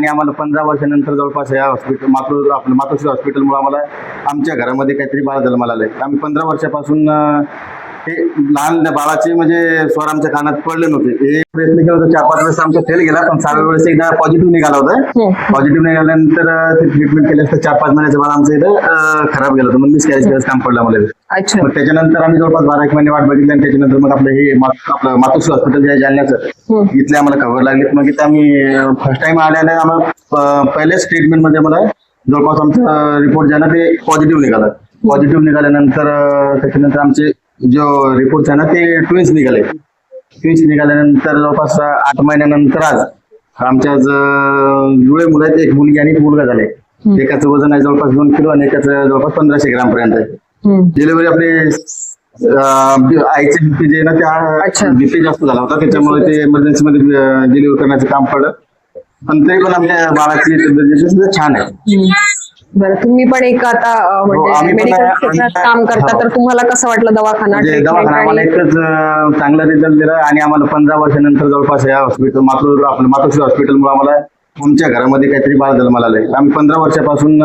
आणि आम्हाला 15 वर्षानंतर जवळपास या हॉस्पिटल मातोश्री हॉस्पिटलमुळे आम्हाला आमच्या घरामध्ये काहीतरी बाळ जन्माला आलंय. आम्ही 15 वर्षापासून हे लहान बाळाचे म्हणजे स्वर आमच्या कानात पडले नव्हते. हे प्रयत्न केला होता, 4-5 वेळेस आमचा फेल गेला, पण 6व्या वेळेस एकदा पॉझिटिव्ह निघाला होता. पॉझिटिव्ह निघाल्यानंतर ते ट्रीटमेंट केलं असतं 4-5 महिन्याचं बाळ आमचं इथं खराब गेलं होतं, मग मिसकॅरेज करायचं काम पडलं मला. मग त्याच्यानंतर आम्ही जवळपास 12-1 महिने वाट बघितली आणि त्याच्यानंतर मग आपलं हे आपलं मातोश्री हॉस्पिटल जे आहे जालन्याचं, इथले आम्हाला खबर लागली. मग इथं आम्ही फर्स्ट टाइम आल्याने आम्हाला पहिल्याच ट्रीटमेंटमध्ये मला जवळपास आमचा रिपोर्ट जे आहे ना ते पॉझिटिव्ह निघाला. पॉझिटिव्ह निघाल्यानंतर त्याच्यानंतर आमचे जो रिपोर्ट आहे ना ते ट्विन्स निघाले. ट्विन्स निघाल्यानंतर जवळपास 8 महिन्यानंतर आज आमच्या जुळे मुलं आहेत, एक मुलगी आणि एक मुलगा झाले. एकाचं वजन आहे जवळपास 2 किलो आणि एकाचं जवळपास 1500 ग्राम पर्यंत आहे. डिलिव्हरी आपले आईचे बीपी जे ना त्या बीपी जास्त झाला होता, त्याच्यामुळे ते इमर्जन्सी मध्ये डिलिव्हरी करण्याचं काम पडलं. पण तरी पण आमच्या बाळाची तब्येत छान आहे. बरं, तुम्ही पण एक आता म्हणजे मेडिकल क्षेत्रात काम करता, तर तुम्हाला कसं वाटलं दवाखाना? आम्हाला एकच चांगला रिझल्ट दिला आणि आम्हाला 15 वर्षानंतर जवळपास या हॉस्पिटल मातोश्री हॉस्पिटलमुळे आम्हाला आमच्या घरामध्ये काहीतरी बाळ जन्माला आलंय. आम्ही 15 वर्षापासून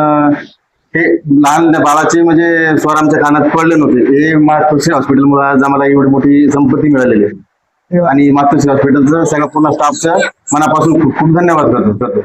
हे लहान बाळाचे म्हणजे स्वर आमच्या कानात पडले नव्हते. हे मातोश्री हॉस्पिटलमुळे आज आम्हाला एवढी मोठी संपत्ती मिळालेली आहे आणि मातोश्री हॉस्पिटलचं सगळ्या पूर्ण स्टाफचा मनापासून खूप खूप धन्यवाद करतो.